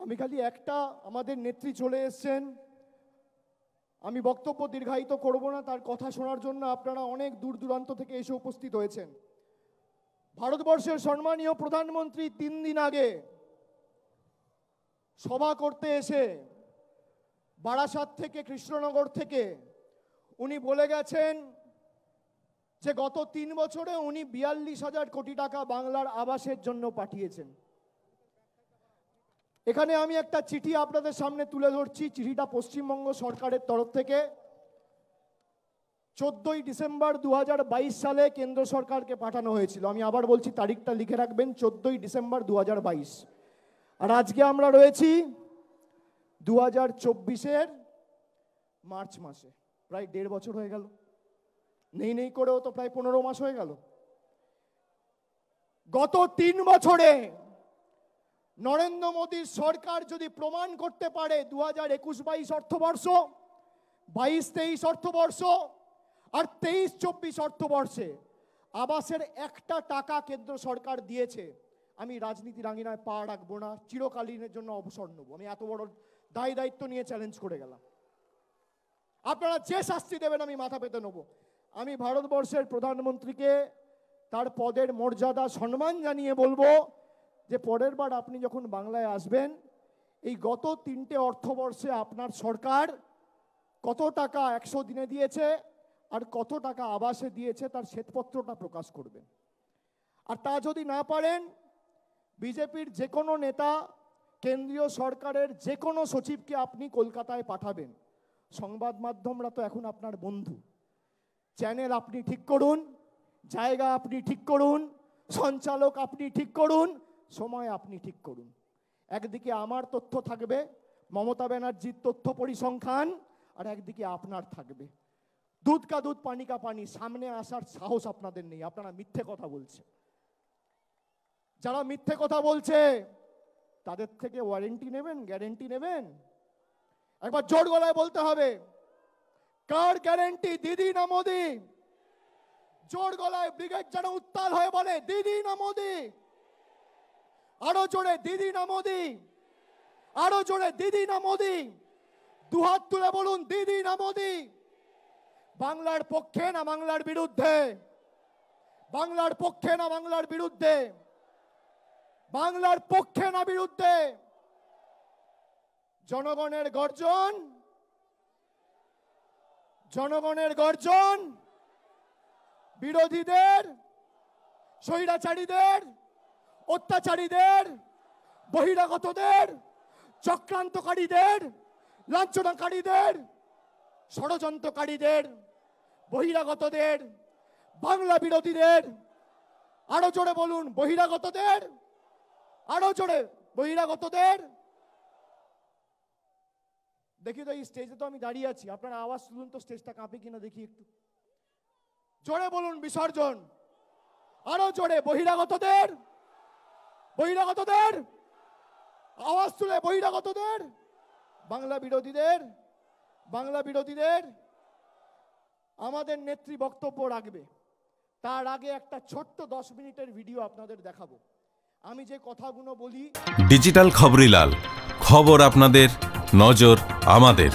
আমি খালি একটা, আমাদের নেত্রী চলে এসেছেন, আমি বক্তব্য দীর্ঘায়িত করব না, তার কথা শোনার জন্য আপনারা অনেক দূর দূরান্ত থেকে এসে উপস্থিত হয়েছেন। ভারতবর্ষের সম্মানীয় প্রধানমন্ত্রী 3 দিন আগে সভা করতে এসে বারাসাত থেকে, কৃষ্ণনগর থেকে উনি বলে গেছেন যে গত 3 বছরে উনি 42,000 কোটি টাকা বাংলার আবাসের জন্য পাঠিয়েছেন। এখানে আমি একটা চিঠি আপনাদের সামনে তুলে ধরছি। চিঠিটা পশ্চিমবঙ্গ সরকারের তরফ থেকে 14ই ডিসেম্বর 2022 সালে কেন্দ্র সরকারকে পাঠানো হয়েছিল। আমি আবার বলছি, তারিখটা লিখে রাখবেন, 14ই ডিসেম্বর 2022। আর আজকে আমরা রয়েছি 2024-এর মার্চ মাসে, প্রায় 1.5 বছর হয়ে গেল। নেই করেও তো প্রায় 15 মাস হয়ে গেল। গত 3 বছরে নরেন্দ্র মোদীর সরকার যদি প্রমাণ করতে পারে 2021-22 অর্থবর্ষ, 22-23 অর্থবর্ষ আর 23-24 অর্থবর্ষে আবাসের একটা টাকা কেন্দ্র সরকার দিয়েছে, আমি রাজনীতির আঙিনায় পা রাখবো না, চিরকালীনের জন্য অবসর নেব। আমি এত বড় দায়িত্ব নিয়ে চ্যালেঞ্জ করে গেলাম। আপনারা যে শাস্তি দেবেন আমি মাথা পেতে নেব। আমি ভারতবর্ষের প্রধানমন্ত্রীকে তার পদের মর্যাদা সম্মান জানিয়ে বলবো যে পরের বার আপনি যখন বাংলায় আসবেন, এই গত 3টে অর্থবর্ষে আপনার সরকার কত টাকা 100 দিনে দিয়েছে আর কত টাকা আবাসে দিয়েছে তার শ্বেতপত্রটা প্রকাশ করবেন। আর তা যদি না পারেন, বিজেপির যে কোনো নেতা, কেন্দ্রীয় সরকারের যে কোনো সচিবকে আপনি কলকাতায় পাঠাবেন। সংবাদ মাধ্যমরা তো এখন আপনার বন্ধু। চ্যানেল আপনি ঠিক করুন, জায়গা আপনি ঠিক করুন, সঞ্চালক আপনি ঠিক করুন, সময় আপনি ঠিক করুন। একদিকে আমার তথ্য থাকবে, মমতা ব্যানার্জির তথ্য পরিসংখ্যান, আর একদিকে আপনার থাকবে। দুধ কা দুধ পানি কা পানি, সামনে আসার সাহস আপনাদের নেই। আপনারা মিথ্যে কথা বলছে। যারা মিথ্যে কথা বলছে তাদের থেকে ওয়ারেন্টি নেবেন, গ্যারেন্টি নেবেন? একবার জোর গলায় বলতে হবে, কার গ্যারেন্টি, দিদি না মোদি? জোর গলায় ব্রিগেড যেন উত্তাল হয়ে বলে, দিদি না মোদি? আরো জোরে, দিদি না মোদি? আরো জোরে, দিদি না মোদি? দুহাত তুলে বলুন, দিদি না মোদি? বাংলার পক্ষে না বাংলার বিরুদ্ধে? বাংলার পক্ষে না বাংলার বিরুদ্ধে? বাংলার পক্ষে না বিরুদ্ধে? জনগণের গর্জন, জনগণের গর্জন বিরোধীদের, স্বৈরাচারীদের, অত্যাচারীদের, বহিরাগতদের, চক্রান্তকারীদের, লাঞ্ছনাকারীদের, ষড়যন্ত্রকারীদের, বহিরাগতদের, বাংলা বিরোধীদের। আরো জোরে বলুন, বহিরাগতদের। আরো জোরে, বহিরাগতদের। দেখি তো, এই স্টেজে তো আমি দাঁড়িয়ে আছি, আপনারা আওয়াজ শুনুন তো, স্টেজটা কাঁপে কিনা দেখি একটু। জোরে বলুন, বিসর্জন। আরো জোরে, বহিরাগতদের। বহিরাগতদের। আওয়াজ তুলে, বহিরাগতদের। বাংলা বিরোধীদের, বাংলা বিরোধীদের। আমাদের নেত্রী বক্তব্য রাখবে, তার আগে একটা ছোট্ট 10 মিনিটের ভিডিও আপনাদের দেখাবো। আমি যে কথাগুলো বলি, ডিজিটাল খবরিলাল, খবর আপনাদের, নজর আমাদের।